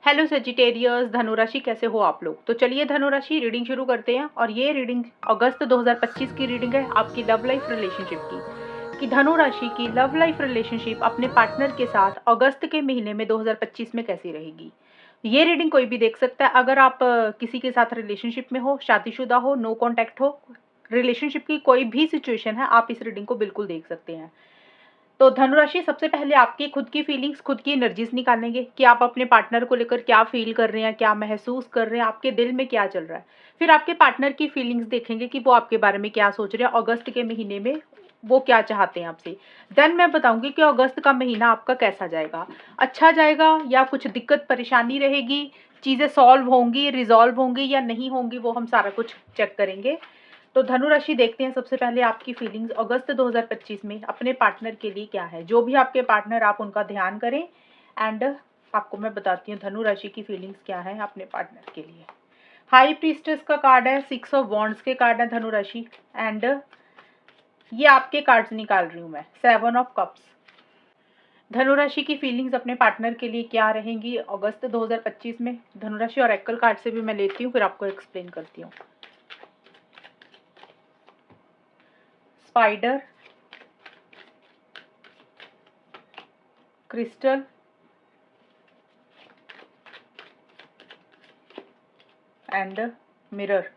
Hello Sagittarius, धनुराशि कैसे हो आप लोग। तो चलिए धनुराशि रीडिंग शुरू करते हैं। और ये रीडिंग अगस्त 2025 की रीडिंग है आपकी लव लाइफ रिलेशनशिप की कि धनुराशि की लव लाइफ रिलेशनशिप अपने पार्टनर के साथ अगस्त के महीने में 2025 में कैसी रहेगी। ये रीडिंग कोई भी देख सकता है। अगर आप किसी के साथ रिलेशनशिप में हो, शादीशुदा हो, नो कॉन्टैक्ट हो, रिलेशनशिप की कोई भी सिचुएशन है, आप इस रीडिंग को बिल्कुल देख सकते हैं। तो धनुराशि सबसे पहले आपकी खुद की फीलिंग्स, खुद की एनर्जीज निकालेंगे कि आप अपने पार्टनर को लेकर क्या फील कर रहे हैं, क्या महसूस कर रहे हैं, आपके दिल में क्या चल रहा है। फिर आपके पार्टनर की फीलिंग्स देखेंगे कि वो आपके बारे में क्या सोच रहे हैं, अगस्त के महीने में वो क्या चाहते हैं आपसे। देन मैं बताऊंगी कि अगस्त का महीना आपका कैसा जाएगा, अच्छा जाएगा या कुछ दिक्कत परेशानी रहेगी, चीज़ें सॉल्व होंगी, रिजॉल्व होंगी या नहीं होंगी, वो हम सारा कुछ चेक करेंगे। तो धनु राशि देखते हैं सबसे पहले आपकी फीलिंग्स अगस्त 2025 में अपने पार्टनर के लिए क्या है। जो भी आपके पार्टनर, आप उनका ध्यान करें एंड आपको मैं बताती हूँ धनु राशि की फीलिंग्स क्या है अपने पार्टनर के लिए। हाई प्रीस्टेस का कार्ड है, 6 ऑफ वॉन्ड्स के कार्ड है धनु राशि, एंड ये आपके कार्ड्स निकाल रही हूँ मैं, 7 ऑफ कप्स। धनु राशि की फीलिंग्स अपने पार्टनर के लिए क्या रहेंगी अगस्त 2025 में। धनु राशि और एक्ल कार्ड से भी मैं लेती हूँ, फिर आपको एक्सप्लेन करती हूँ। Spider, crystal, and mirror.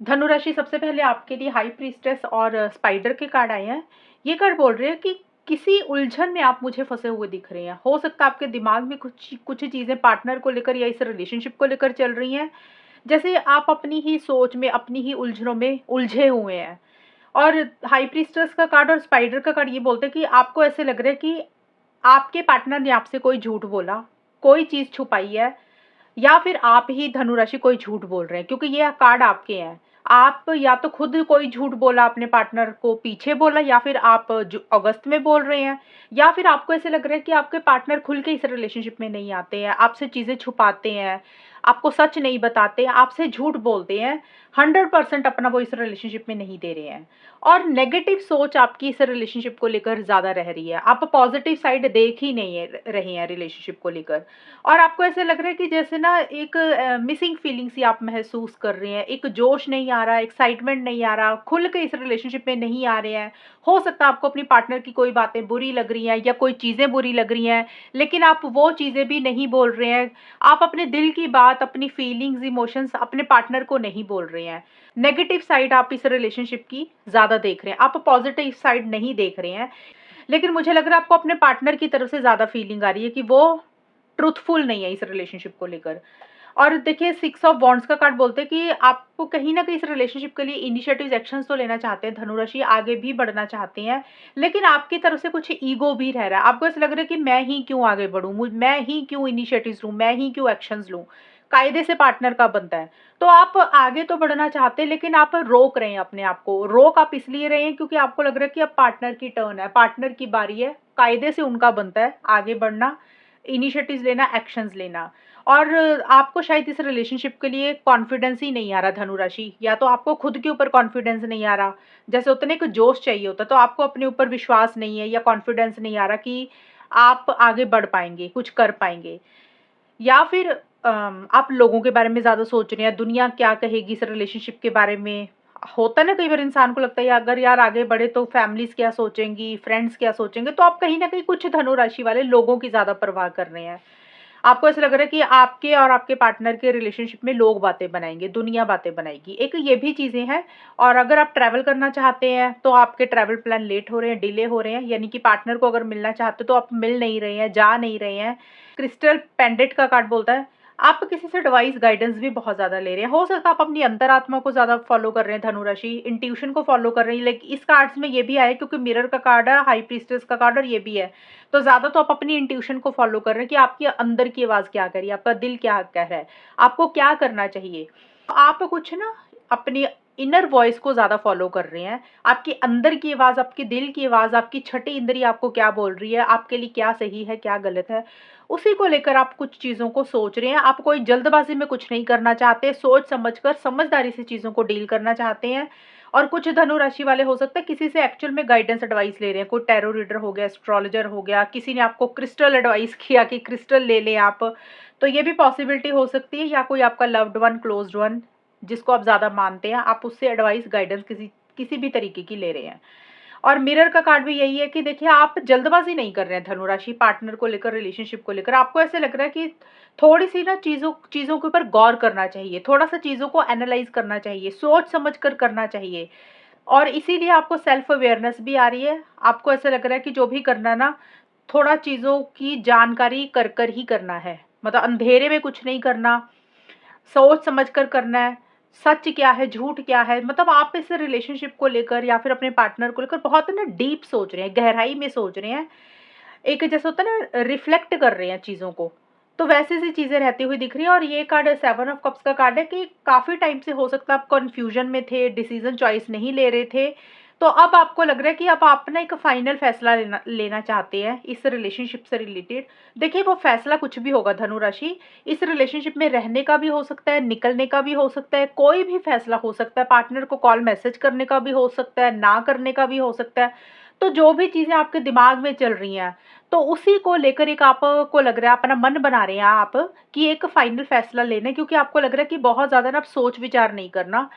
धनुराशि सबसे पहले आपके लिए हाई प्रीस्टेस और स्पाइडर के कार्ड आए हैं। ये कार्ड बोल रहे हैं कि किसी उलझन में आप मुझे फंसे हुए दिख रहे हैं। हो सकता है आपके दिमाग में कुछ कुछ चीज़ें पार्टनर को लेकर या इस रिलेशनशिप को लेकर चल रही हैं, जैसे आप अपनी ही सोच में, अपनी ही उलझनों में उलझे हुए हैं। और हाई प्रीस्टेस का कार्ड और स्पाइडर का कार्ड ये बोलते हैं कि आपको ऐसे लग रहा है कि आपके पार्टनर ने आपसे कोई झूठ बोला, कोई चीज़ छुपाई है, या फिर आप ही धनुराशि कोई झूठ बोल रहे हैं, क्योंकि ये कार्ड आपके हैं। आप या तो खुद कोई झूठ बोला, अपने पार्टनर को पीछे बोला, या फिर आप जो अगस्त में बोल रहे हैं, या फिर आपको ऐसे लग रहा है कि आपके पार्टनर खुल के इस रिलेशनशिप में नहीं आते हैं, आपसे चीज़ें छुपाते हैं, आपको सच नहीं बताते, आपसे झूठ बोलते हैं, 100% अपना वो इस रिलेशनशिप में नहीं दे रहे हैं। और नेगेटिव सोच आपकी इस रिलेशनशिप को लेकर ज़्यादा रह रही है। आप पॉजिटिव साइड देख ही नहीं रहे हैं रिलेशनशिप को लेकर। और आपको ऐसा लग रहा है कि जैसे ना एक मिसिंग फीलिंग्स ही आप महसूस कर रहे हैं, एक जोश नहीं आ रहा, एक्साइटमेंट नहीं आ रहा, खुल के इस रिलेशनशिप में नहीं आ रहे हैं। हो सकता है आपको अपनी पार्टनर की कोई बातें बुरी लग रही हैं या कोई चीज़ें बुरी लग रही हैं, लेकिन आप वो चीज़ें भी नहीं बोल रहे हैं। आप अपने दिल की बात, अपनी फीलिंग्स, इमोशंस अपने पार्टनर को नहीं बोल रहे हैं। नेगेटिव साइड आप इस रिलेशनशिप की ज़्यादा देख रहे हैं, आप पॉजिटिव साइड नहीं देख रहे हैं। लेकिन मुझे लग रहा है आपको अपने पार्टनर की तरफ से ज़्यादा फीलिंग आ रही है कि वो ट्रूथफुल नहीं है इस रिलेशनशिप को लेकर। और देखिए 6 ऑफ वॉन्ड्स का कार्ड बोलते हैं कि आपको कहीं ना कहीं इस रिलेशनशिप के लिए इनिशिएटिव एक्शंस तो लेना चाहते हैं धनुराशि, आगे भी बढ़ना चाहते हैं, लेकिन आपकी तरफ से कुछ ईगो भी रह रहा है। आपको ऐसा लग रहा है कि मैं ही क्यों आगे बढ़ूं, मैं ही क्यों इनिशिएटिव्स लूं, मैं ही क्यों एक्शंस लूं। कायदे से पार्टनर का बनता है, तो आप आगे तो बढ़ना चाहते हैं, लेकिन आप रोक रहे हैं अपने आप को। रोक आप इसलिए रहे हैं क्योंकि आपको लग रहा है कि अब पार्टनर की टर्न है, पार्टनर की बारी है, कायदे से उनका बनता है आगे बढ़ना, इनिशिएटिव्स लेना, एक्शंस लेना। और आपको शायद इस रिलेशनशिप के लिए कॉन्फिडेंस ही नहीं आ रहा धनु राशि, या तो आपको खुद के ऊपर कॉन्फिडेंस नहीं आ रहा, जैसे उतने को जोश चाहिए होता, तो आपको अपने ऊपर विश्वास नहीं है या कॉन्फिडेंस नहीं आ रहा कि आप आगे बढ़ पाएंगे, कुछ कर पाएंगे। या फिर आप लोगों के बारे में ज़्यादा सोच रहे हैं, दुनिया क्या कहेगी इस रिलेशनशिप के बारे में। होता है ना, कई बार इंसान को लगता है अगर यार आगे बढ़े तो फैमिलीज क्या सोचेंगी, फ्रेंड्स क्या सोचेंगे, तो आप कहीं ना कहीं कुछ धनु राशि वाले लोगों की ज़्यादा परवाह कर रहे हैं। आपको ऐसा लग रहा है कि आपके और आपके पार्टनर के रिलेशनशिप में लोग बातें बनाएंगे, दुनिया बातें बनाएगी, एक ये भी चीज़ें हैं। और अगर आप ट्रैवल करना चाहते हैं तो आपके ट्रैवल प्लान लेट हो रहे हैं, डिले हो रहे हैं, यानी कि पार्टनर को अगर मिलना चाहते हो तो आप मिल नहीं रहे हैं, जा नहीं रहे हैं। क्रिस्टल पेंडेंट का कार्ड बोलता है आप किसी से एडवाइस, गाइडेंस भी बहुत ज़्यादा ले रहे हैं। हो सकता है आप अपनी अंतरात्मा को ज़्यादा फॉलो कर रहे हैं धनु राशि, इंट्यूशन को फॉलो कर रहे हैं। लेकिन इस कार्ड्स में ये भी आया क्योंकि मिरर का कार्ड है, हाई प्रीस्टेस का कार्ड, और ये भी है, तो ज़्यादा तो आप अपनी इंट्यूशन को फॉलो कर रहे हैं कि आपकी अंदर की आवाज़ क्या कह रही है, आपका दिल क्या कह रहा है, आपको क्या करना चाहिए। आप कुछ ना अपनी इनर वॉइस को ज़्यादा फॉलो कर रहे हैं। आपकी अंदर की आवाज़, आपके दिल की आवाज़, आपकी छठी इंद्रिय आपको क्या बोल रही है, आपके लिए क्या सही है, क्या गलत है, उसी को लेकर आप कुछ चीज़ों को सोच रहे हैं। आप कोई जल्दबाजी में कुछ नहीं करना चाहते, सोच समझकर समझदारी से चीज़ों को डील करना चाहते हैं। और कुछ धनु राशि वाले हो सकता है किसी से एक्चुअल में गाइडेंस एडवाइस ले रहे हैं, कोई टैरो रीडर हो गया, एस्ट्रोलॉजर हो गया, किसी ने आपको क्रिस्टल एडवाइस किया कि क्रिस्टल ले लें आप, तो ये भी पॉसिबिलिटी हो सकती है। या कोई आपका लव्ड वन, क्लोज्ड वन, जिसको आप ज़्यादा मानते हैं, आप उससे एडवाइस गाइडेंस किसी किसी भी तरीके की ले रहे हैं। और मिरर का कार्ड भी यही है कि देखिए आप जल्दबाजी नहीं कर रहे हैं धनु राशि, पार्टनर को लेकर, रिलेशनशिप को लेकर। आपको ऐसे लग रहा है कि थोड़ी सी ना चीज़ों चीज़ों के ऊपर गौर करना चाहिए, थोड़ा सा चीज़ों को एनालाइज करना चाहिए, सोच समझ कर करना चाहिए। और इसीलिए आपको सेल्फ अवेयरनेस भी आ रही है। आपको ऐसा लग रहा है कि जो भी करना है ना, थोड़ा चीज़ों की जानकारी कर कर ही करना है, मतलब अंधेरे में कुछ नहीं करना, सोच समझ कर करना है। सच क्या है, झूठ क्या है, मतलब आप इस रिलेशनशिप को लेकर या फिर अपने पार्टनर को लेकर बहुत ना डीप सोच रहे हैं, गहराई में सोच रहे हैं। एक जैसे होता है ना, रिफ्लेक्ट कर रहे हैं चीज़ों को। तो वैसी सी चीज़ें रहती हुई दिख रही हैं। और ये कार्ड 7 ऑफ कप्स का कार्ड है कि काफ़ी टाइम से हो सकता है आप कन्फ्यूजन में थे, डिसीजन चॉइस नहीं ले रहे थे। तो अब आपको लग रहा है कि अब आप ना एक फाइनल फैसला लेना लेना चाहते हैं इस रिलेशनशिप से रिलेटेड। देखिए वो फैसला कुछ भी होगा धनु राशि, इस रिलेशनशिप में रहने का भी हो सकता है, निकलने का भी हो सकता है, कोई भी फैसला हो सकता है, पार्टनर को कॉल मैसेज करने का भी हो सकता है, ना करने का भी हो सकता है। तो जो भी चीज़ें आपके दिमाग में चल रही हैं, तो उसी को लेकर एक आपको लग रहा है, अपना मन बना रहे हैं आप कि एक फाइनल फैसला लेना है, क्योंकि आपको लग रहा है कि बहुत ज़्यादा ना आप सोच विचार नहीं करना,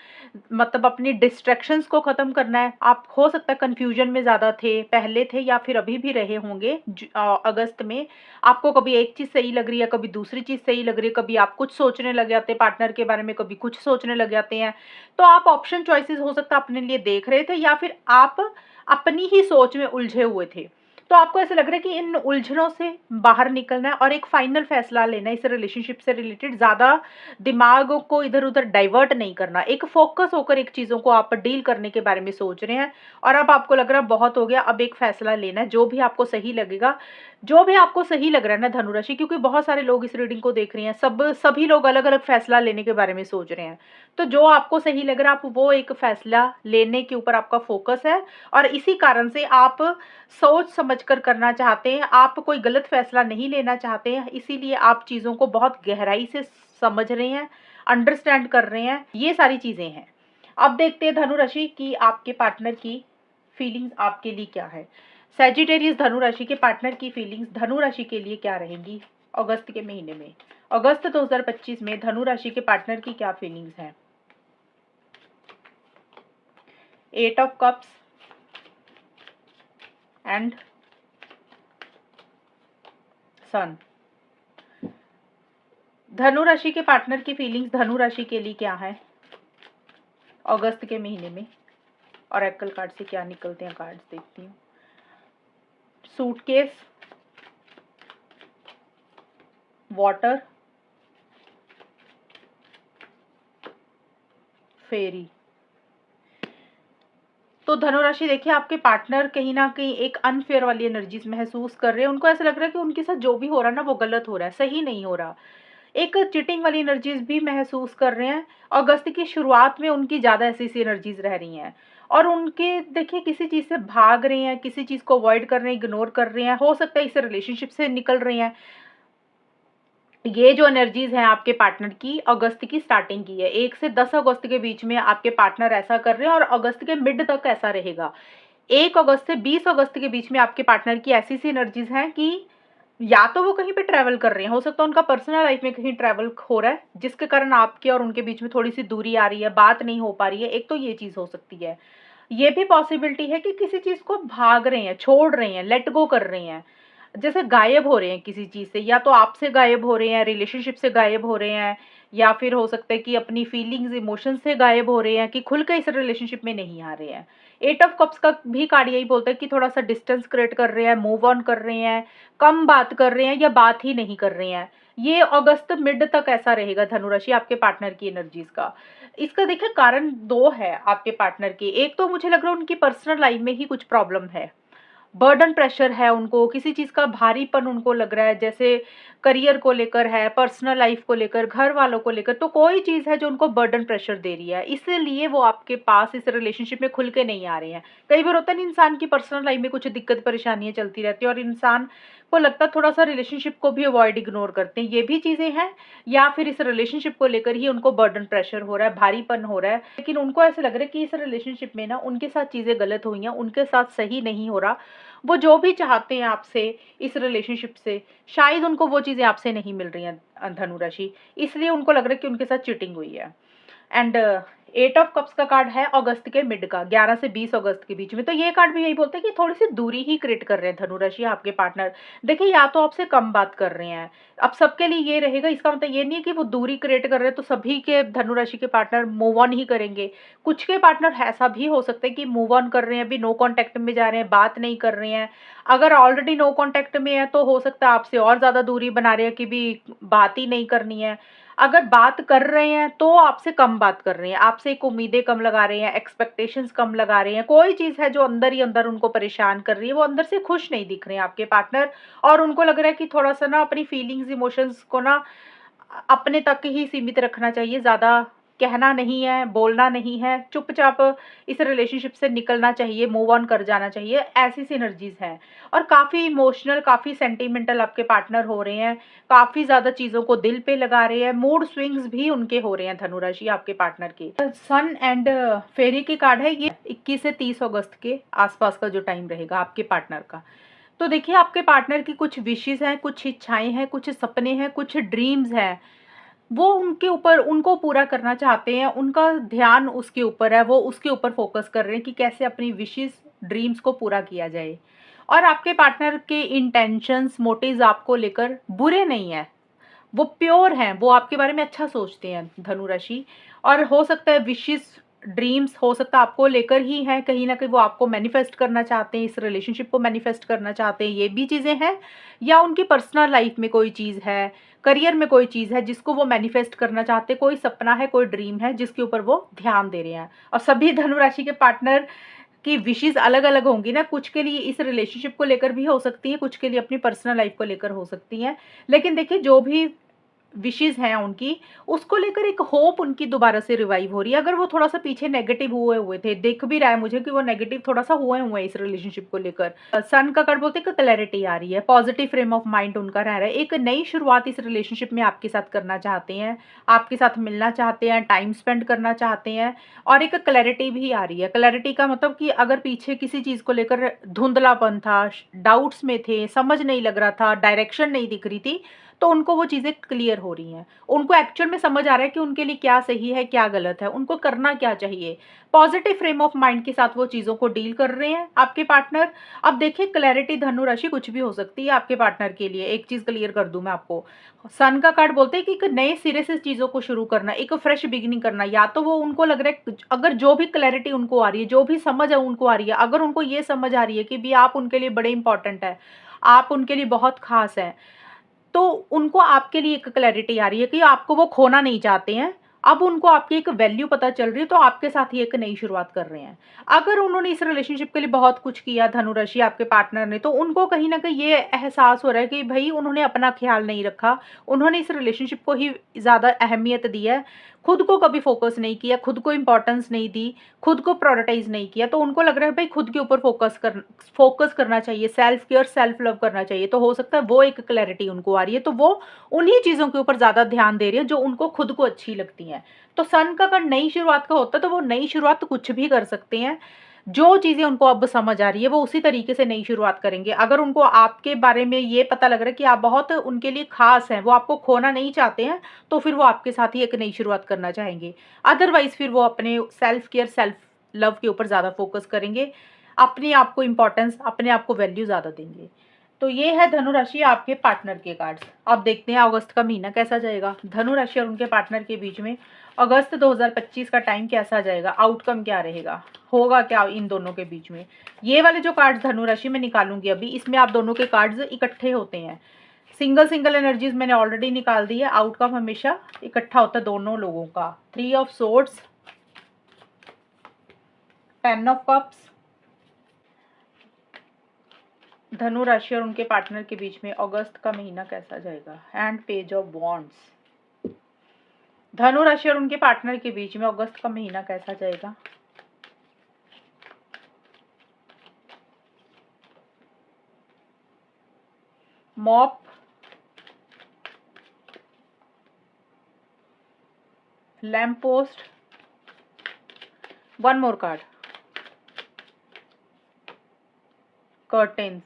मतलब अपनी डिस्ट्रैक्शंस को ख़त्म करना है। आप हो सकता है कन्फ्यूजन में ज़्यादा थे, पहले थे या फिर अभी भी रहे होंगे। अगस्त में आपको कभी एक चीज़ सही लग रही है, कभी दूसरी चीज़ सही लग रही है, कभी आप कुछ सोचने लग जाते हैं पार्टनर के बारे में, कभी कुछ सोचने लग जाते हैं। तो आप ऑप्शन चॉइसेस हो सकता है अपने लिए देख रहे थे, या फिर आप अपनी ही सोच में उलझे हुए थे। तो आपको ऐसा लग रहा है कि इन उलझनों से बाहर निकलना है और एक फाइनल फैसला लेना है इस रिलेशनशिप से रिलेटेड। ज़्यादा दिमाग को इधर उधर डाइवर्ट नहीं करना, एक फोकस होकर एक चीज़ों को आप डील करने के बारे में सोच रहे हैं। और अब आपको लग रहा है बहुत हो गया, अब एक फैसला लेना है, जो भी आपको सही लगेगा। जो भी आपको सही लग रहा है ना धनुराशि, क्योंकि बहुत सारे लोग इस रीडिंग को देख रहे हैं, सभी लोग अलग अलग फैसला लेने के बारे में सोच रहे हैं। तो जो आपको सही लग रहा है, आप वो एक फैसला लेने के ऊपर आपका फोकस है। और इसी कारण से आप सोच समझकर करना चाहते हैं, आप कोई गलत फैसला नहीं लेना चाहते हैं, इसीलिए आप चीज़ों को बहुत गहराई से समझ रहे हैं, अंडरस्टैंड कर रहे हैं, ये सारी चीज़ें हैं। अब देखते हैं धनु राशि कि आपके पार्टनर की फीलिंग्स आपके लिए क्या है। सैजिटेरियस धनु राशि के पार्टनर की फीलिंग्स धनु राशि के लिए क्या रहेंगी अगस्त के महीने में। अगस्त 2025 में धनु राशि के पार्टनर की क्या फीलिंग्स हैं। 8 ऑफ कप्स एंड सन। धनु राशि के पार्टनर की फीलिंग्स धनु राशि के लिए क्या है अगस्त के महीने में। ऑरेकल कार्ड से क्या निकलते हैं कार्ड्स देखती हूँ। सूटकेस, वाटर, फेरी। तो धनुराशि देखिए आपके पार्टनर कहीं ना कहीं एक अनफेयर वाली एनर्जीज महसूस कर रहे हैं। उनको ऐसा लग रहा है कि उनके साथ जो भी हो रहा है ना वो गलत हो रहा है, सही नहीं हो रहा। एक चीटिंग वाली एनर्जीज भी महसूस कर रहे हैं। अगस्त की शुरुआत में उनकी ज़्यादा ऐसी एनर्जीज रह रही हैं। और उनके देखिए किसी चीज़ से भाग रहे हैं, किसी चीज़ को अवॉइड कर रहे हैं, इग्नोर कर रहे हैं, हो सकता है इस रिलेशनशिप से निकल रहे हैं। ये जो एनर्जीज हैं आपके पार्टनर की अगस्त की स्टार्टिंग की है, 1 से 10 अगस्त के बीच में आपके पार्टनर ऐसा कर रहे हैं और अगस्त के मिड तक ऐसा रहेगा। 1 अगस्त से 20 अगस्त के बीच में आपके पार्टनर की ऐसी सी एनर्जीज हैं कि या तो वो कहीं पे ट्रैवल कर रहे हैं, हो सकता है उनका पर्सनल लाइफ में कहीं ट्रैवल हो रहा है, जिसके कारण आपके और उनके बीच में थोड़ी सी दूरी आ रही है, बात नहीं हो पा रही है। एक तो ये चीज़ हो सकती है। ये भी पॉसिबिलिटी है कि किसी चीज़ को भाग रहे हैं, छोड़ रहे हैं, लेट गो कर रहे हैं, जैसे गायब हो रहे हैं किसी चीज़ से, या तो आपसे गायब हो रहे हैं, रिलेशनशिप से गायब हो रहे हैं, या फिर हो सकता है कि अपनी फीलिंग्स इमोशंस से गायब हो रहे हैं, कि खुल के इस रिलेशनशिप में नहीं आ रहे हैं। 8 ऑफ कप्स का भी कार्ड यही बोलता है कि थोड़ा सा डिस्टेंस क्रिएट कर रहे हैं, मूव ऑन कर रहे हैं, कम बात कर रहे हैं या बात ही नहीं कर रहे हैं। ये अगस्त मिड तक ऐसा रहेगा धनुराशि आपके पार्टनर की एनर्जीज का। इसका देखिए कारण दो है आपके पार्टनर के। एक तो मुझे लग रहा है उनकी पर्सनल लाइफ में ही कुछ प्रॉब्लम है, बर्डन प्रेशर है उनको, किसी चीज़ का भारीपन उनको लग रहा है, जैसे करियर को लेकर है, पर्सनल लाइफ को लेकर, घर वालों को लेकर, तो कोई चीज़ है जो उनको बर्डन प्रेशर दे रही है, इसलिए वो आपके पास इस रिलेशनशिप में खुल के नहीं आ रहे हैं। कई बार होता है ना, इंसान की पर्सनल लाइफ में कुछ दिक्कत परेशानियां चलती रहती है और इंसान को लगता है थोड़ा सा रिलेशनशिप को भी अवॉइड, इग्नोर करते हैं, ये भी चीज़ें हैं। या फिर इस रिलेशनशिप को लेकर ही उनको बर्डन प्रेशर हो रहा है, भारीपन हो रहा है, लेकिन उनको ऐसा लग रहा है कि इस रिलेशनशिप में ना उनके साथ चीज़ें गलत हुई हैं, उनके साथ सही नहीं हो रहा। वो जो भी चाहते हैं आपसे इस रिलेशनशिप से, शायद उनको वो चीज़ें आपसे नहीं मिल रही हैं धनु राशि, इसलिए उनको लग रहा है कि उनके साथ चीटिंग हुई है। एंड एट ऑफ कप्स का कार्ड है अगस्त के मिड का, 11 से 20 अगस्त के बीच में। तो ये कार्ड भी यही बोलते हैं कि थोड़ी सी दूरी ही क्रिएट कर रहे हैं धनु राशि आपके पार्टनर। देखिए, या तो आपसे कम बात कर रहे हैं, अब सबके लिए ये रहेगा, इसका मतलब ये नहीं है कि वो दूरी क्रिएट कर रहे हैं तो सभी के धनु राशि के पार्टनर मूव ऑन ही करेंगे। कुछ के पार्टनर ऐसा भी हो सकता है कि मूव ऑन कर रहे हैं, अभी नो कॉन्टेक्ट में जा रहे हैं, बात नहीं कर रहे हैं। अगर ऑलरेडी नो कॉन्टेक्ट में है तो हो सकता है आपसे और ज्यादा दूरी बना रहे हैं कि भी बात ही नहीं करनी है। अगर बात कर रहे हैं तो आपसे कम बात कर रहे हैं, आपसे एक उम्मीदें कम लगा रहे हैं, एक्सपेक्टेशंस कम लगा रहे हैं। कोई चीज़ है जो अंदर ही अंदर उनको परेशान कर रही है, वो अंदर से खुश नहीं दिख रहे हैं आपके पार्टनर। और उनको लग रहा है कि थोड़ा-सा ना अपनी फीलिंग्स, इमोशंस को ना अपने तक ही सीमित रखना चाहिए, ज़्यादा कहना नहीं है, बोलना नहीं है, चुपचाप इस रिलेशनशिप से निकलना चाहिए, मूव ऑन कर जाना चाहिए, ऐसी सिनर्जीज़ हैं। और काफ़ी इमोशनल, काफ़ी सेंटिमेंटल आपके पार्टनर हो रहे हैं, काफ़ी ज़्यादा चीज़ों को दिल पे लगा रहे हैं, मूड स्विंग्स भी उनके हो रहे हैं धनु राशि आपके पार्टनर के। सन एंड फेरी की कार्ड है ये, 21 से 30 अगस्त के आसपास का जो टाइम रहेगा आपके पार्टनर का। तो देखिए, आपके पार्टनर की कुछ विशेज़ हैं, कुछ इच्छाएँ हैं, कुछ सपने हैं, कुछ ड्रीम्स हैं। वो उनके ऊपर, उनको पूरा करना चाहते हैं, उनका ध्यान उसके ऊपर है, वो उसके ऊपर फ़ोकस कर रहे हैं कि कैसे अपनी विशेज़, ड्रीम्स को पूरा किया जाए। और आपके पार्टनर के इंटेंशंस, मोटिव्स आपको लेकर बुरे नहीं हैं। वो प्योर हैं, वो आपके बारे में अच्छा सोचते हैं धनु राशि। और हो सकता है विशेस, ड्रीम्स हो सकता है आपको लेकर ही हैं, कहीं न कहीं वो आपको मैनिफेस्ट करना चाहते हैं, इस रिलेशनशिप को मैनिफेस्ट करना चाहते हैं, ये भी चीज़ें हैं। या उनकी पर्सनल लाइफ में कोई चीज़ है, करियर में कोई चीज़ है जिसको वो मैनिफेस्ट करना चाहते हैं, कोई सपना है, कोई ड्रीम है जिसके ऊपर वो ध्यान दे रहे हैं। और सभी धनु राशि के पार्टनर की विशेज़ अलग-अलग होंगी ना, कुछ के लिए इस रिलेशनशिप को लेकर भी हो सकती हैं, कुछ के लिए अपनी पर्सनल लाइफ को लेकर हो सकती हैं। लेकिन देखिए, जो भी विशेज़ हैं उनकी, उसको लेकर एक होप उनकी दोबारा से रिवाइव हो रही है। अगर वो थोड़ा-सा पीछे नेगेटिव हुए हुए थे, दिख भी रहा है मुझे कि वो नेगेटिव थोड़ा-सा हुए हुए हैं इस रिलेशनशिप को लेकर। सन का कार्ड बोलते हैं कि क्लैरिटी आ रही है, पॉजिटिव फ्रेम ऑफ माइंड उनका रह रहा है। एक नई शुरुआत इस रिलेशनशिप में आपके साथ करना चाहते हैं, आपके साथ मिलना चाहते हैं, टाइम स्पेंड करना चाहते हैं। और एक क्लैरिटी भी आ रही है। क्लैरिटी का मतलब कि अगर पीछे किसी चीज़ को लेकर धुंधलापन था, डाउट्स में थे, समझ नहीं लग रहा था, डायरेक्शन नहीं दिख रही थी, तो उनको वो चीज़ें क्लियर हो रही हैं। उनको एक्चुअल में समझ आ रहा है कि उनके लिए क्या सही है, क्या गलत है, उनको करना क्या चाहिए। पॉजिटिव फ्रेम ऑफ माइंड के साथ वो चीज़ों को डील कर रहे हैं आपके पार्टनर। अब देखिए, क्लैरिटी धनु राशि कुछ भी हो सकती है आपके पार्टनर के लिए। एक चीज़ क्लियर कर दूँ मैं आपको, सन का कार्ड बोलते हैं कि एक नए सिरे से चीज़ों को शुरू करना, एक फ्रेश बिगिनिंग करना। या तो वो, उनको लग रहा है, अगर जो भी क्लैरिटी उनको आ रही है, जो भी समझ है उनको आ रही है, अगर उनको ये समझ आ रही है कि भी आप उनके लिए बड़े इंपॉर्टेंट हैं, आप उनके लिए बहुत खास हैं, तो उनको आपके लिए एक क्लैरिटी आ रही है कि आपको वो खोना नहीं चाहते हैं। अब उनको आपकी एक वैल्यू पता चल रही है, तो आपके साथ ही एक नई शुरुआत कर रहे हैं। अगर उन्होंने इस रिलेशनशिप के लिए बहुत कुछ किया धनु राशि आपके पार्टनर ने, तो उनको कहीं न कहीं ये एहसास हो रहा है कि भई उन्होंने अपना ख़्याल नहीं रखा। उन्होंने इस रिलेशनशिप को ही ज़्यादा अहमियत दी है। खुद को कभी फ़ोकस नहीं किया, खुद को इम्पोर्टेंस नहीं दी, खुद को प्रायोरिटाइज़ नहीं किया। तो उनको लग रहा है भई खुद के ऊपर फ़ोकस करना चाहिए, सेल्फ केयर, सेल्फ लव करना चाहिए। तो हो सकता है वो एक क्लैरिटी उनको आ रही है, तो वो उन्हीं चीज़ों के ऊपर ज़्यादा ध्यान दे रही हैं जो उनको खुद को अच्छी लगती हैं। तो सन का अगर नई शुरुआत का होता है, तो वो नई शुरुआत कुछ भी कर सकते हैं। जो चीज़ें उनको अब समझ आ रही है, वो उसी तरीके से नई शुरुआत करेंगे। अगर उनको आपके बारे में ये पता लग रहा है कि आप बहुत उनके लिए ख़ास हैं, वो आपको खोना नहीं चाहते हैं, तो फिर वो आपके साथ ही एक नई शुरुआत करना चाहेंगे। अदरवाइज़ फिर वो अपने सेल्फ केयर, सेल्फ लव के ऊपर ज़्यादा फ़ोकस करेंगे। अपने आप को इम्पोर्टेंस, अपने आप को वैल्यू ज़्यादा देंगे। तो ये है धनु राशि आपके पार्टनर के कार्ड्स। अब देखते हैं अगस्त का महीना कैसा जाएगा धनु राशि और उनके पार्टनर के बीच में। अगस्त 2025 का टाइम कैसा जाएगा, आउटकम क्या रहेगा, होगा क्या इन दोनों के बीच में। ये वाले जो कार्ड्स धनु राशि में निकालूंगी अभी, इसमें आप दोनों के कार्ड्स इकट्ठे होते हैं। सिंगल सिंगल एनर्जीज मैंने ऑलरेडी निकाल दी है, आउटकम हमेशा इकट्ठा होता है दोनों लोगों का। 3 ऑफ सोर्ड्स, 10 ऑफ कप्स, धनु राशि और उनके पार्टनर के बीच में अगस्त का महीना कैसा जाएगा? And page of wands. धनु राशि और उनके पार्टनर के बीच में अगस्त का महीना कैसा जाएगा? Mop, lamp post, one more card, curtains.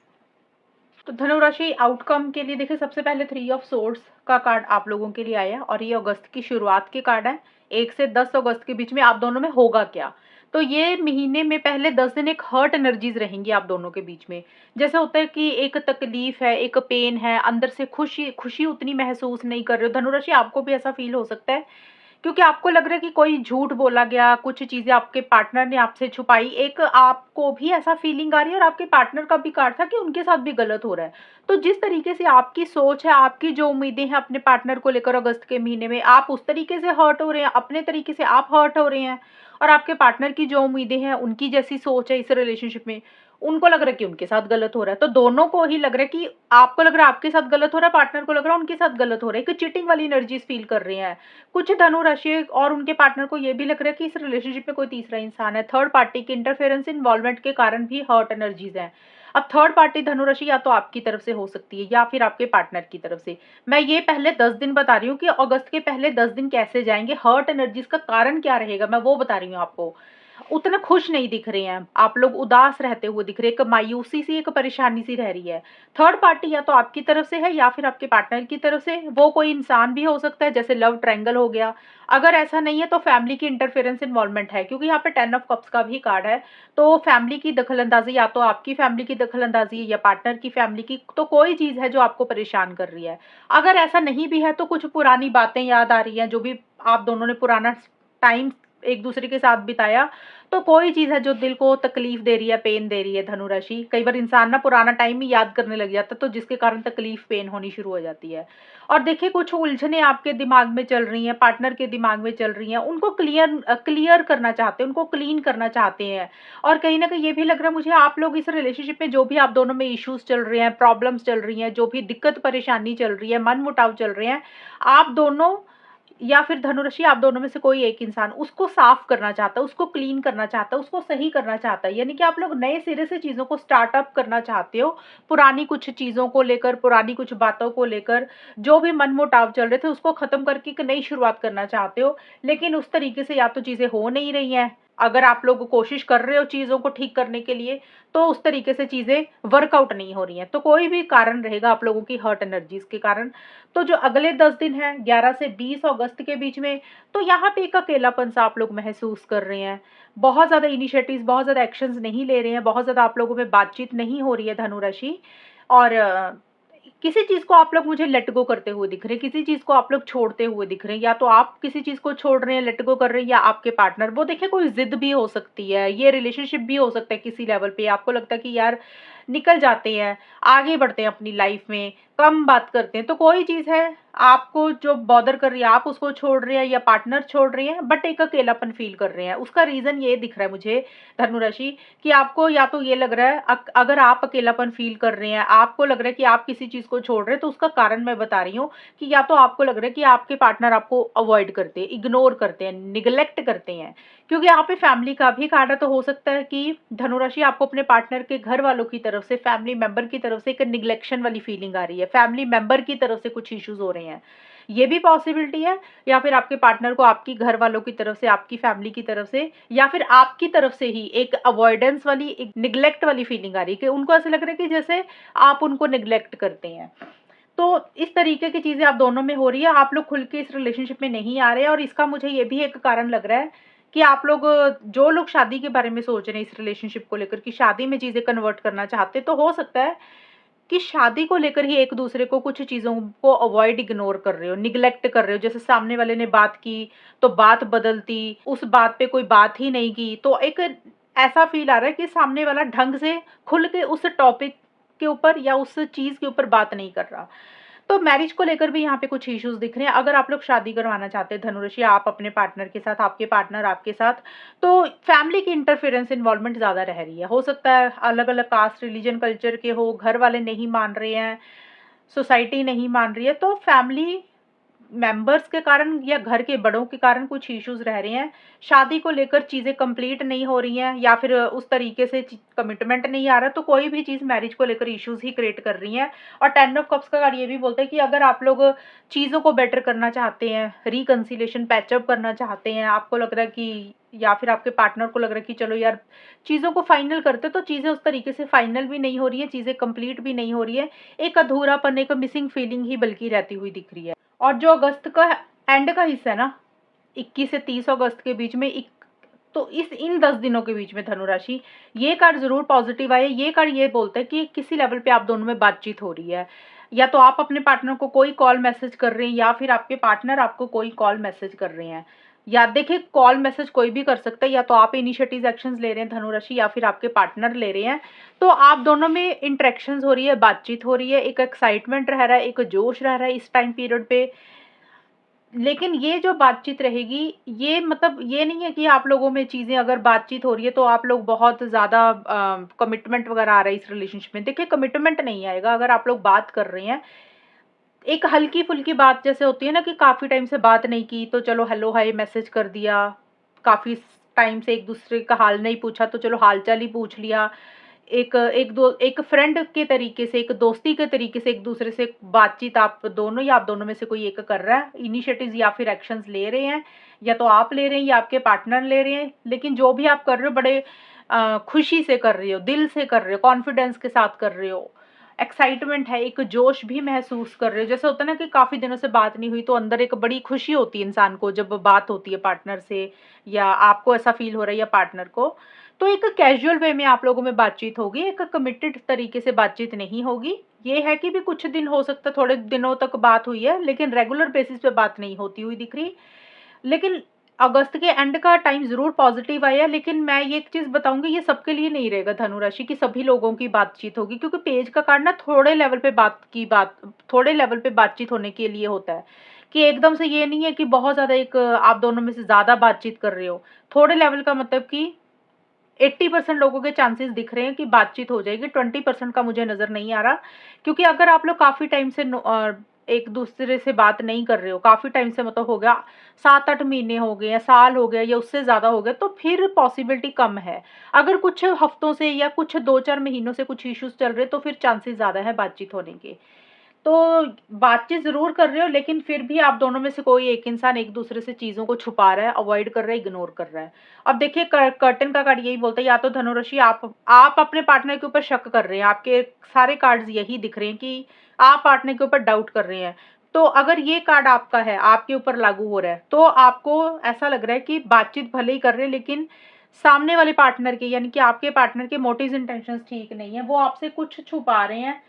तो धनु राशि आउटकम के लिए देखिए, सबसे पहले 3 ऑफ सोर्ड्स का कार्ड आप लोगों के लिए आया और ये अगस्त की शुरुआत के कार्ड है। 1 से 10 अगस्त के बीच में आप दोनों में होगा क्या? तो ये महीने में पहले 10 दिन एक हर्ट एनर्जीज रहेंगी आप दोनों के बीच में। जैसे होता है कि एक तकलीफ है, एक पेन है, अंदर से खुशी खुशी उतनी महसूस नहीं कर रहे हो। धनु राशि आपको भी ऐसा फील हो सकता है क्योंकि आपको लग रहा है कि कोई झूठ बोला गया, कुछ चीज़ें आपके पार्टनर ने आपसे छुपाई। एक आपको भी ऐसा फीलिंग आ रही है और आपके पार्टनर का भी कार्ड था कि उनके साथ भी गलत हो रहा है। तो जिस तरीके से आपकी सोच है, आपकी जो उम्मीदें हैं अपने पार्टनर को लेकर अगस्त के महीने में, आप उस तरीके से हर्ट हो रहे हैं, अपने तरीके से आप हर्ट हो रहे हैं और आपके पार्टनर की जो उम्मीदें हैं, उनकी जैसी सोच है इस रिलेशनशिप में, उनको लग रहा है कि उनके साथ गलत हो रहा है। तो दोनों को ही लग रहा है कि आपको लग रहा है आपके साथ गलत हो रहा है, पार्टनर को लग रहा है उनके साथ गलत हो रहा है। एक चीटिंग वाली एनर्जीज फील कर रहे हैं कुछ धनु राशि और उनके पार्टनर को। ये भी लग रहा है कि इस रिलेशनशिप में कोई तीसरा इंसान है। थर्ड पार्टी के इंटरफेरेंस इन्वॉल्वमेंट के कारण भी हर्ट एनर्जीज हैं। अब थर्ड पार्टी धनु राशि या तो आपकी तरफ से हो सकती है या फिर आपके पार्टनर की तरफ से। मैं ये पहले 10 दिन बता रही हूँ कि अगस्त के पहले 10 दिन कैसे जाएंगे, हर्ट एनर्जीज का कारण क्या रहेगा, मैं वो बता रही हूँ आपको। उतना खुश नहीं दिख रहे हैं आप लोग, उदास रहते हुए दिख रहे हैं, एक मायूसी सी, एक परेशानी सी रह रही है। थर्ड पार्टी या तो आपकी तरफ से है या फिर आपके पार्टनर की तरफ से। वो कोई इंसान भी हो सकता है, जैसे लव ट्रायंगल हो गया। अगर ऐसा नहीं है तो फैमिली की इंटरफेरेंस इन्वॉल्वमेंट है, क्योंकि यहाँ पे 10 ऑफ कप्स का भी कार्ड है। तो फैमिली की दखलंदाजी, या तो आपकी फैमिली की दखलंदाजी या पार्टनर की फैमिली की, तो कोई चीज है जो आपको परेशान कर रही है। अगर ऐसा नहीं भी है तो कुछ पुरानी बातें याद आ रही हैं, जो भी आप दोनों ने पुराना टाइम एक दूसरे के साथ बिताया। तो कोई चीज है जो दिल को तकलीफ दे रही है, पेन दे रही है धनु राशि। कई बार इंसान ना पुराना टाइम ही याद करने लग जाता है, तो जिसके कारण तकलीफ, पेन होनी शुरू हो जाती है। और देखिए, कुछ उलझने आपके दिमाग में चल रही हैं, पार्टनर के दिमाग में चल रही हैं, उनको क्लियर करना चाहते हैं, उनको क्लीन करना चाहते हैं। और कहीं ना कहीं ये भी लग रहा है मुझे, आप लोग इस रिलेशनशिप में जो भी आप दोनों में इश्यूज चल रहे हैं, प्रॉब्लम्स चल रही हैं, जो भी दिक्कत परेशानी चल रही है, मन मुटाव चल रहे हैं, आप दोनों या फिर धनुराशि, आप दोनों में से कोई एक इंसान उसको साफ करना चाहता है, उसको क्लीन करना चाहता है, उसको सही करना चाहता है। यानी कि आप लोग नए सिरे से चीज़ों को स्टार्टअप करना चाहते हो। पुरानी कुछ चीज़ों को लेकर, पुरानी कुछ बातों को लेकर, जो भी मनमुटाव चल रहे थे उसको खत्म करके एक नई शुरुआत करना चाहते हो। लेकिन उस तरीके से या तो चीज़ें हो नहीं रही हैं, अगर आप लोग कोशिश कर रहे हो चीज़ों को ठीक करने के लिए, तो उस तरीके से चीज़ें वर्कआउट नहीं हो रही हैं। तो कोई भी कारण रहेगा आप लोगों की हर्ट एनर्जीज के कारण। तो जो अगले 10 दिन हैं 11 से 20 अगस्त के बीच में, तो यहाँ पे एक अकेलापन सा आप लोग महसूस कर रहे हैं। बहुत ज़्यादा इनिशिएटिव्स, बहुत ज़्यादा एक्शंस नहीं ले रहे हैं, बहुत ज़्यादा आप लोगों में बातचीत नहीं हो रही है धनु राशि। और किसी चीज़ को आप लोग मुझे लेट गो करते हुए दिख रहे हैं, किसी चीज़ को आप लोग छोड़ते हुए दिख रहे हैं। या तो आप किसी चीज़ को छोड़ रहे हैं, लेट गो कर रहे हैं, या आपके पार्टनर। वो देखिए, कोई ज़िद भी हो सकती है, ये रिलेशनशिप भी हो सकता है किसी लेवल पे। आपको लगता है कि यार निकल जाते हैं, आगे बढ़ते हैं अपनी लाइफ में, कम बात करते हैं। तो कोई चीज़ है आपको जो बॉदर कर रही है, आप उसको छोड़ रहे हैं या पार्टनर छोड़ रहे हैं, बट एक अकेलापन फील कर रहे हैं। उसका रीज़न ये दिख रहा है मुझे धनु राशि, कि आपको या तो ये लग रहा है, अगर आप अकेलापन फील कर रहे हैं, आपको लग रहा है कि आप किसी चीज़ को छोड़ रहे हैं, तो उसका कारण मैं बता रही हूँ कि या तो आपको लग रहा है कि आपके पार्टनर आपको अवॉइड करते हैं, इग्नोर करते हैं, निगलेक्ट करते हैं। क्योंकि यहाँ पे फैमिली का भी कार्ड है, तो हो सकता है कि धनु राशि आपको अपने पार्टनर के घर वालों की तरफ से, फैमिली मेंबर की तरफ से एक निगलेक्शन वाली फीलिंग आ रही है, फैमिली मेंबर की तरफ से कुछ इश्यूज हो रहे हैं। ये भी पॉसिबिलिटी है। या फिर आपके पार्टनर को आपकी घर वालों की तरफ से, आपकी फैमिली की तरफ से, या फिर आपकी तरफ से ही एक अवॉइडेंस वाली, एक निगलेक्ट वाली फीलिंग आ रही है कि उनको ऐसा लग रहा है कि जैसे आप उनको निगलेक्ट करते हैं। तो इस तरीके की चीजें आप दोनों में हो रही है, आप लोग खुल के इस रिलेशनशिप में नहीं आ रहे हैं। और इसका मुझे ये भी एक कारण लग रहा है कि आप लोग, जो लोग शादी के बारे में सोच रहे हैं इस रिलेशनशिप को लेकर, कि शादी में चीजें कन्वर्ट करना चाहते, तो हो सकता है कि शादी को लेकर ही एक दूसरे को, कुछ चीज़ों को अवॉइड, इग्नोर कर रहे हो, निगलेक्ट कर रहे हो। जैसे सामने वाले ने बात की तो बात बदलती, उस बात पे कोई बात ही नहीं की, तो एक ऐसा फील आ रहा है कि सामने वाला ढंग से खुल के उस टॉपिक के ऊपर या उस चीज़ के ऊपर बात नहीं कर रहा। तो मैरिज को लेकर भी यहाँ पे कुछ इश्यूज़ दिख रहे हैं। अगर आप लोग शादी करवाना चाहते हैं धनुराशि, आप अपने पार्टनर के साथ, आपके पार्टनर आपके साथ, तो फैमिली की इंटरफेरेंस इन्वॉल्वमेंट ज़्यादा रह रही है। हो सकता है अलग-अलग कास्ट, रिलीजन, कल्चर के हो, घर वाले नहीं मान रहे हैं, सोसाइटी नहीं मान रही है, तो फैमिली मेंबर्स के कारण या घर के बड़ों के कारण कुछ इश्यूज रह रहे हैं। शादी को लेकर चीज़ें कंप्लीट नहीं हो रही हैं या फिर उस तरीके से कमिटमेंट नहीं आ रहा, तो कोई भी चीज़ मैरिज को लेकर इश्यूज ही क्रिएट कर रही हैं। और 10 ऑफ कप्स का कार्ड ये भी बोलता है कि अगर आप लोग चीज़ों को बेटर करना चाहते हैं, रिकंसिलिएशन पैचअप करना चाहते हैं, आपको लग रहा है कि या फिर आपके पार्टनर को लग रहा है कि चलो यार चीज़ों को फाइनल करते, तो चीज़ें उस तरीके से फाइनल भी नहीं हो रही है, चीज़ें कंप्लीट भी नहीं हो रही है, एक अधूरापन, एक मिसिंग फीलिंग ही बल्कि रहती हुई दिख रही है। और जो अगस्त का एंड का हिस्सा है ना, 21 से 30 अगस्त के बीच में तो इस इन 10 दिनों के बीच में धनुराशि, ये कार्ड ज़रूर पॉजिटिव आए। ये कार्ड ये बोलता है कि किसी लेवल पे आप दोनों में बातचीत हो रही है। या तो आप अपने पार्टनर को कोई कॉल मैसेज कर रहे हैं या फिर आपके पार्टनर आपको कोई कॉल मैसेज कर रहे हैं। या देखिए कॉल मैसेज कोई भी कर सकता है, या तो आप इनिशिएटिव एक्शंस ले रहे हैं धनुराशि या फिर आपके पार्टनर ले रहे हैं। तो आप दोनों में इंटरेक्शंस हो रही है, बातचीत हो रही है, एक एक्साइटमेंट रह रहा है, एक जोश रह रहा है इस टाइम पीरियड पे। लेकिन ये जो बातचीत रहेगी, ये मतलब ये नहीं है कि आप लोगों में चीज़ें अगर बातचीत हो रही है तो आप लोग बहुत ज़्यादा कमिटमेंट वगैरह आ रहा है इस रिलेशनशिप में। देखिए कमिटमेंट नहीं आएगा अगर आप लोग बात कर रहे हैं। एक हल्की-फुल्की बात जैसे होती है ना कि काफ़ी टाइम से बात नहीं की, तो चलो हेलो हाय मैसेज कर दिया। काफ़ी टाइम से एक-दूसरे का हाल नहीं पूछा, तो चलो हाल-चाल ही पूछ लिया। एक फ्रेंड के तरीके से, एक दोस्ती के तरीके से एक-दूसरे से बातचीत आप दोनों या आप दोनों में से कोई एक कर रहा है। इनिशिएटिव्स या फिर एक्शंस ले रहे हैं, या तो आप ले रहे हैं या आपके पार्टनर ले रहे हैं। लेकिन जो भी आप कर रहे हो बड़े खुशी से कर रहे हो, दिल से कर रहे हो, कॉन्फिडेंस के साथ कर रहे हो। एक्साइटमेंट है, एक जोश भी महसूस कर रहे हो। जैसे होता है ना कि काफ़ी दिनों से बात नहीं हुई, तो अंदर एक बड़ी खुशी होती है इंसान को जब बात होती है पार्टनर से, या आपको ऐसा फ़ील हो रहा है या पार्टनर को। तो एक कैजुअल वे में आप लोगों में बातचीत होगी, एक कमिटेड तरीके से बातचीत नहीं होगी। ये है कि भी कुछ दिन हो सकता है थोड़े दिनों तक बात हुई है, लेकिन रेगुलर बेसिस पे बात नहीं होती हुई दिख रही। लेकिन अगस्त के एंड का टाइम ज़रूर पॉज़िटिव आया, लेकिन मैं ये एक चीज़ बताऊँगी, ये सबके लिए नहीं रहेगा धनुराशि की सभी लोगों की बातचीत होगी, क्योंकि पेज का कार्ड ना थोड़े लेवल पे बातचीत होने के लिए होता है, कि एकदम से ये नहीं है कि बहुत ज़्यादा एक आप दोनों में से ज़्यादा बातचीत कर रहे हो। थोड़े लेवल का मतलब कि 80% लोगों के चांसेस दिख रहे हैं कि बातचीत हो जाएगी, 20% का मुझे नज़र नहीं आ रहा। क्योंकि अगर आप लोग काफ़ी टाइम से एक-दूसरे से बात नहीं कर रहे हो, काफ़ी टाइम से मतलब हो गया 7-8 महीने हो गए या साल हो गया या उससे ज़्यादा हो गया, तो फिर पॉसिबिलिटी कम है। अगर कुछ हफ्तों से या कुछ 2-4 महीनों से कुछ इश्यूज़ चल रहे हैं, तो फिर चांसेस ज़्यादा है बातचीत होने के। तो बातचीत ज़रूर कर रहे हो, लेकिन फिर भी आप दोनों में से कोई एक इंसान एक-दूसरे से चीज़ों को छुपा रहा है, अवॉइड कर रहा है, इग्नोर कर रहा है। अब देखिए कर्टन का कार्ड यही बोलता है, या तो धनुराशि आप अपने पार्टनर के ऊपर शक कर रहे हैं, आपके सारे कार्ड्स यही दिख रहे हैं कि आप पार्टनर के ऊपर डाउट कर रहे हैं। तो अगर ये कार्ड आपका है, आपके ऊपर लागू हो रहा है, तो आपको ऐसा लग रहा है कि बातचीत भले ही कर रहे हैं, लेकिन सामने वाले पार्टनर के यानी कि आपके पार्टनर के मोटिव्स इंटेंशंस ठीक नहीं है, वो आपसे कुछ छुपा रहे हैं।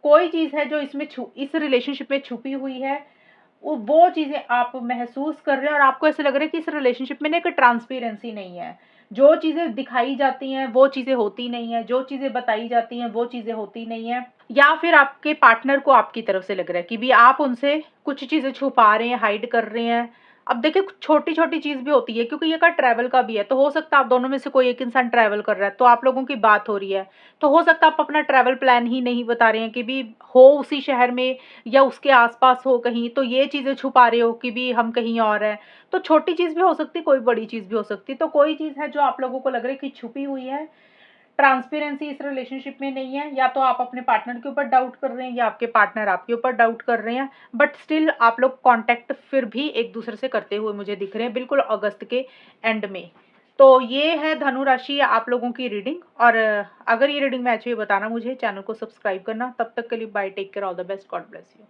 कोई चीज़ है जो इस रिलेशनशिप में छुपी हुई है, वो चीज़ें आप महसूस कर रहे हैं और आपको ऐसा लग रहा है कि इस रिलेशनशिप में ना एक ट्रांसपेरेंसी नहीं है। जो चीज़ें दिखाई जाती हैं, वो चीज़ें होती नहीं हैं, जो चीज़ें बताई जाती हैं, वो चीज़ें होती नहीं हैं। या फिर आपके पार्टनर को आपकी तरफ से लग रहा है कि भी आप उनसे कुछ चीज़ें छुपा रहे हैं, हाइड कर रहे हैं। अब देखिए छोटी-छोटी चीज़ भी होती है, क्योंकि ये कार्ड ट्रैवल का भी है, तो हो सकता है आप दोनों में से कोई एक इंसान ट्रैवल कर रहा है, तो आप लोगों की बात हो रही है। तो हो सकता है आप अपना ट्रैवल प्लान ही नहीं बता रहे हैं कि भी हो उसी शहर में या उसके आस-पास हो कहीं, तो ये चीज़ें छुपा रहे हो कि भी हम कहीं और हैं। तो छोटी चीज़ भी हो सकती है, कोई बड़ी चीज़ भी हो सकती है। तो कोई चीज़ है जो आप लोगों को लग रहा है कि छुपी हुई है, ट्रांसपेरेंसी इस रिलेशनशिप में नहीं है, या तो आप अपने पार्टनर के ऊपर डाउट कर रहे हैं या आपके पार्टनर आपके ऊपर डाउट कर रहे हैं, बट स्टिल आप लोग कांटेक्ट फिर भी एक दूसरे से करते हुए मुझे दिख रहे हैं, बिल्कुल अगस्त के एंड में। तो ये है धनु राशि आप लोगों की रीडिंग। और अगर ये रीडिंग में अच्छी है बताना मुझे, चैनल को सब्सक्राइब करना। तब तक के लिए bye, take care, all the best, God bless you.